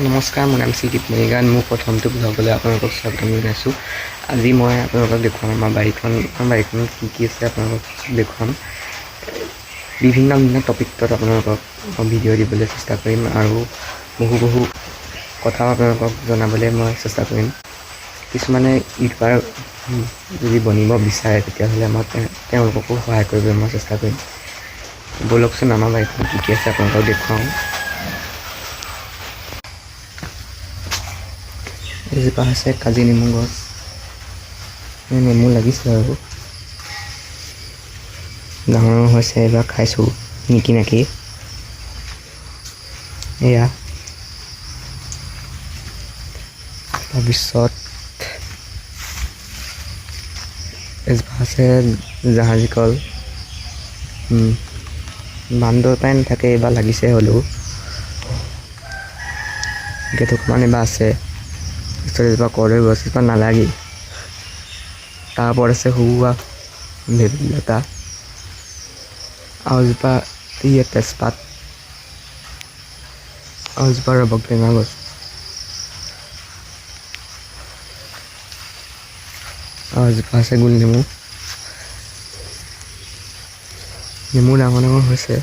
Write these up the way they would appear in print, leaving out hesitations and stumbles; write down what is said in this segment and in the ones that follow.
নমস্কাৰ, মোৰ নাম শ্ৰীদীপ মৰিগান। মোৰ প্ৰথমটো ব্লগলৈ আপোনালোকক স্বাগতম জনাইছোঁ। আজি মই আপোনালোকক দেখুৱাম আমাৰ বাৰীখনত কি আছে আপোনালোকক দেখুৱাম। বিভিন্ন টপিকত আপোনালোকক ভিডিঅ' দিবলৈ চেষ্টা কৰিম আৰু বহু কথাও আপোনালোকক জনাবলৈ মই চেষ্টা কৰিম। কিছুমানে ইউটিউবাৰ যদি বনিব বিচাৰে তেতিয়াহ'লে মই তেওঁলোককো সহায় কৰিবলৈ মই চেষ্টা কৰিম। ব'লকচোন আমাৰ বাৰীখনত কি আছে আপোনালোকক দেখুৱাওঁ। এজোপা আছে কাজি নেমু গছ। নেমু লাগিছে আৰু ডাঙৰ হৈছে, এইবাৰ খাইছোঁ নিকিনাকি। এয়া তাৰপিছত এজোপা আছে জাহাজী কল। বান্দৰ পাই নাথাকে, এইবাৰ লাগিছে হ'লেও কেইটুকমান এইবাৰ আছে। তাৰপিছত এজোপা কৰ্দৈ গছ, এজোপা নালাগি। তাৰ ওপৰত আছে সৰুৱা ভেবেলিলতা আৰু এজোপা তেজপাত আৰু এজোপা ৰবক টেঙা গছ। আৰু এজোপা আছে গোল নেমু। নেমু ডাঙৰ হৈছে।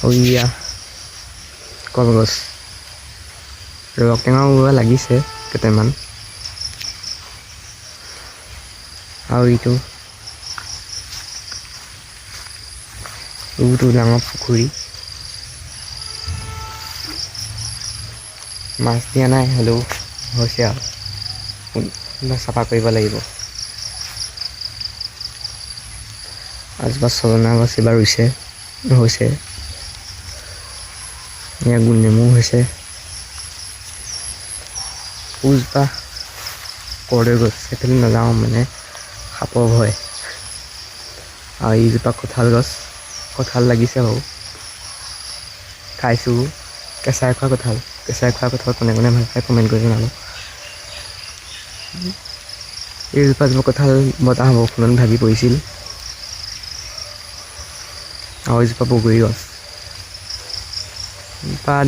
ইয়া কলগছ, ৰবক টেঙাও লাগিছে কেইটামান। আৰু এইটো ডাঙৰ পুখুৰী, মাছ দিয়া নাই হ'লেও হৈছে আৰু চাফা কৰিব লাগিব। এজোপা ছজনা গছ এইবাৰ হৈছে। এয়া গোল নেমু হৈছে। ফুলজোপা কৰ্দৈ গছ, সেইফালে নাযাওঁ মানে সাপৰ ভয়। আৰু এইজোপা কঁঠাল গছ, কঁঠাল লাগিছে বাৰু, খাইছোঁ। কেঁচাই খোৱা কঁঠাল কোনে কোনে ভাল পায় কমেণ্ট কৰি জনাব। এইজোপা কঁঠাল বতাহ বৰষুণত ভাগি পৰিছিল। আৰু এজোপা বগৰী গছ,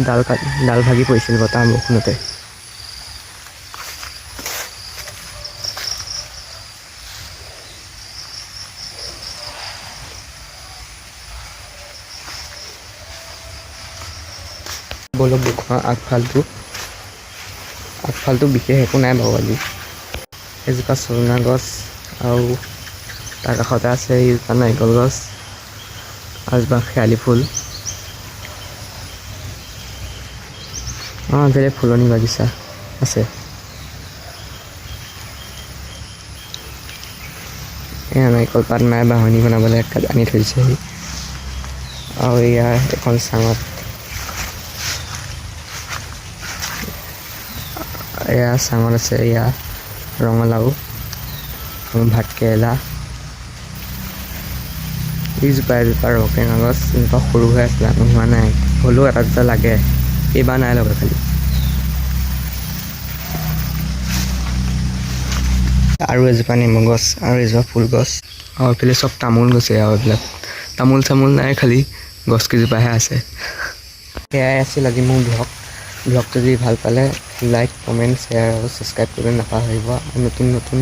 ডাল ভাগি পৰিছিল বতাহ বৰষুণতে। বলক দেখুৱাওঁ আগফালটো বিশেষ একো নাই বাৰু। আজি এজোপা ছজনা গছ আৰু তাৰ কাষতে আছে এজোপা নাৰিকল গছ আৰু এজোপা শেৱালি ফুল। এইফালে ফুলনি বাগিচা আছে। এয়া নাৰিকল পাত মায়ে বাঢ়নি বনাবলৈ আনি থৈছেহি। আৰু এয়া এখন চাঙত আছে এয়া ৰঙালাও আৰু ভাতকেৰেলা। এজোপা ৰবক টেঙা গছ, এজোপা সৰু হৈ আছিলে, ডাঙৰ হোৱা নাই, হ'লেও এটা দুটা লাগে। এইবাৰ নাই লগা খালি। আৰু এজোপা নেমু গছ আৰু এজোপা ফুল গছ। আৰু এইফালে চব তামোল গছে। আৰু এইবিলাক তামোল নাই, খালি গছকেইজোপাহে আছে। সেয়াই আছিল আজি মোৰ ব্লগটো যদি ভাল পালে লাইক, কমেণ্ট, শ্বেয়াৰ আৰু ছাবস্ক্ৰাইব কৰিবলৈ নাপাহৰিব। নতুন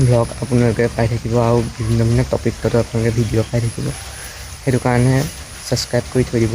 ব্লগ আপোনালোকে পাই থাকিব আৰু বিভিন্ন টপিকতো আপোনালোকে ভিডিঅ' পাই থাকিব। সেইটো কাৰণে ছাবস্ক্ৰাইব কৰি থৈ দিব।